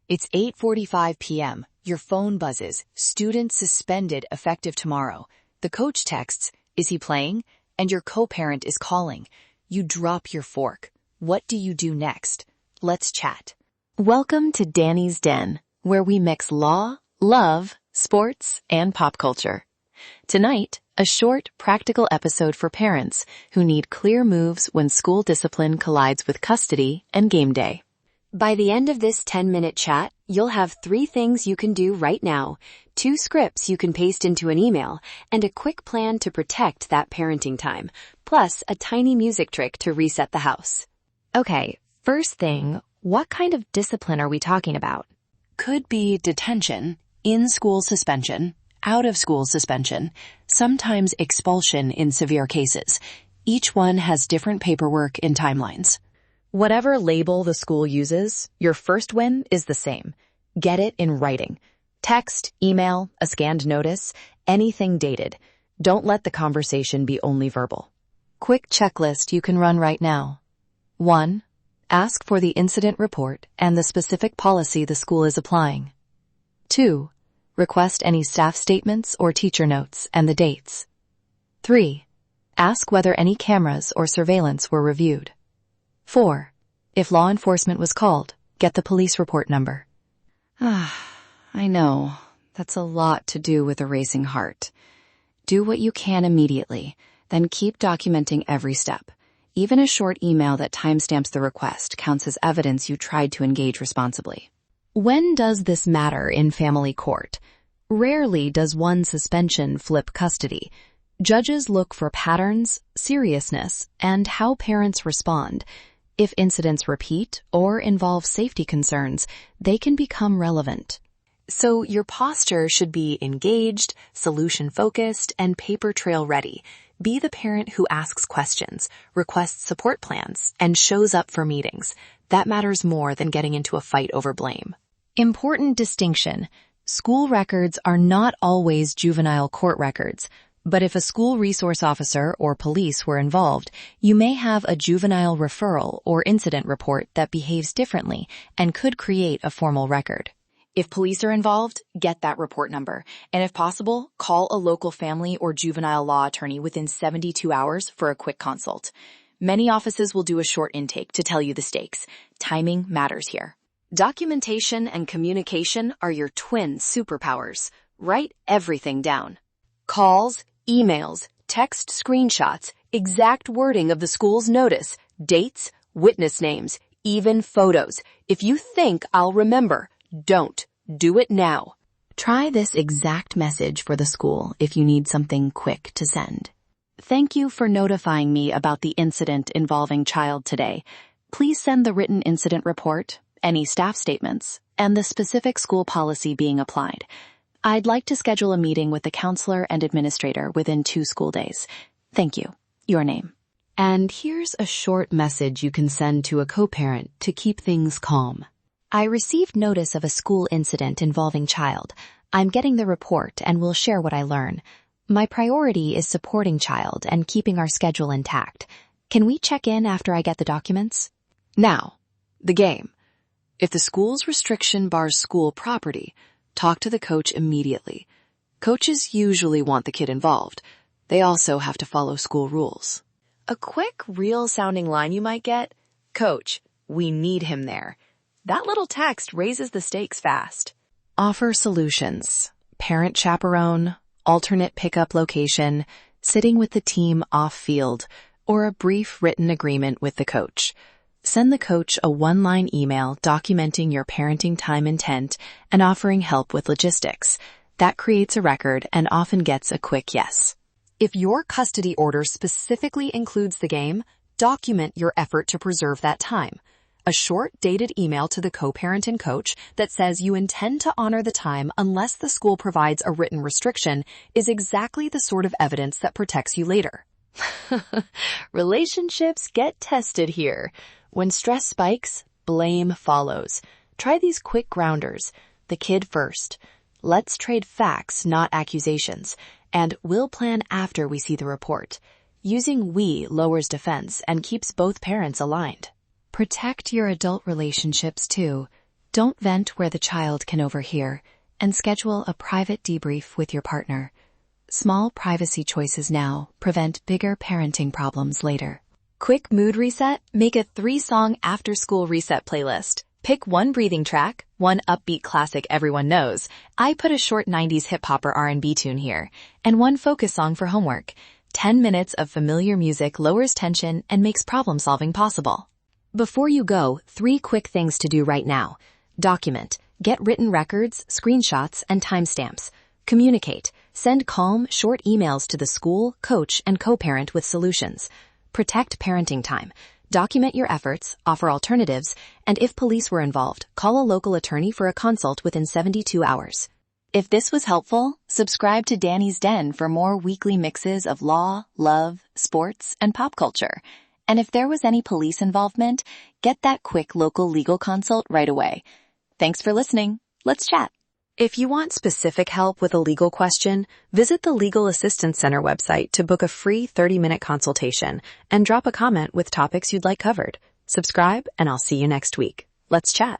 It's 8:45 p.m. Your phone buzzes. Student suspended effective tomorrow. The coach texts, "Is he playing?" And your co-parent is calling. You drop your fork. What do you do next? Let's chat. Welcome to Danni's Den, where we mix law, love, sports, and pop culture. Tonight, a short, practical episode for parents who need clear moves when school discipline collides with custody and game day. By the end of this 10-minute chat, you'll have 3 things you can do right now, 2 scripts you can paste into an email, and a quick plan to protect that parenting time, plus a tiny music trick to reset the house. Okay, first thing, what kind of discipline are we talking about? Could be detention, in-school suspension, out-of-school suspension, sometimes expulsion in severe cases. Each one has different paperwork and timelines. Whatever label the school uses, your first win is the same. Get it in writing. Text, email, a scanned notice, anything dated. Don't let the conversation be only verbal. Quick checklist you can run right now. 1. Ask for the incident report and the specific policy the school is applying. 2. Request any staff statements or teacher notes and the dates. 3. Ask whether any cameras or surveillance were reviewed. 4. If law enforcement was called, get the police report number. I know. That's a lot to do with a racing heart. Do what you can immediately, then keep documenting every step. Even a short email that timestamps the request counts as evidence you tried to engage responsibly. When does this matter in family court? Rarely does one suspension flip custody. Judges look for patterns, seriousness, and how parents respond. If incidents repeat or involve safety concerns, they can become relevant. So your posture should be engaged, solution-focused, and paper trail ready. Be the parent who asks questions, requests support plans, and shows up for meetings. That matters more than getting into a fight over blame. Important distinction. School records are not always juvenile court records. But if a school resource officer or police were involved, you may have a juvenile referral or incident report that behaves differently and could create a formal record. If police are involved, get that report number. And if possible, call a local family or juvenile law attorney within 72 hours for a quick consult. Many offices will do a short intake to tell you the stakes. Timing matters here. Documentation and communication are your twin superpowers. Write everything down. Calls, emails, text screenshots, exact wording of the school's notice, dates, witness names, even photos. If you think I'll remember, don't. Do it now. Try this exact message for the school if you need something quick to send. Thank you for notifying me about the incident involving child today. Please send the written incident report, any staff statements, and the specific school policy being applied. I'd like to schedule a meeting with the counselor and administrator within 2 school days. Thank you. Your name. And here's a short message you can send to a co-parent to keep things calm. I received notice of a school incident involving child. I'm getting the report and will share what I learn. My priority is supporting child and keeping our schedule intact. Can we check in after I get the documents? Now, the game. If the school's restriction bars school property, talk to the coach immediately. Coaches usually want the kid involved. They also have to follow school rules. A quick, real-sounding line you might get, "Coach, we need him there." That little text raises the stakes fast. Offer solutions. Parent chaperone, alternate pickup location, sitting with the team off-field, or a brief written agreement with the coach. Send the coach a 1-line email documenting your parenting time intent and offering help with logistics. That creates a record and often gets a quick yes. If your custody order specifically includes the game, document your effort to preserve that time. A short, dated email to the co-parent and coach that says you intend to honor the time unless the school provides a written restriction is exactly the sort of evidence that protects you later. Relationships get tested here. When stress spikes, blame follows. Try these quick grounders. The kid first. Let's trade facts, not accusations. And we'll plan after we see the report. Using we lowers defense and keeps both parents aligned. Protect your adult relationships too. Don't vent where the child can overhear, and schedule a private debrief with your partner. Small privacy choices now prevent bigger parenting problems later. Quick mood reset? Make a 3-song after-school reset playlist. Pick one breathing track, one upbeat classic everyone knows. I put a short 90s hip-hop or R&B tune here, and one focus song for homework. 10 minutes of familiar music lowers tension and makes problem-solving possible. Before you go, 3 quick things to do right now. Document. Get written records, screenshots, and timestamps. Communicate. Send calm, short emails to the school, coach, and co-parent with solutions. Protect parenting time. Document your efforts, offer alternatives, and if police were involved, call a local attorney for a consult within 72 hours. If this was helpful, subscribe to Danny's Den for more weekly mixes of law, love, sports, and pop culture. And if there was any police involvement, get that quick local legal consult right away. Thanks for listening. Let's chat. If you want specific help with a legal question, visit the Legal Assistance Center website to book a free 30-minute consultation and drop a comment with topics you'd like covered. Subscribe, and I'll see you next week. Let's chat.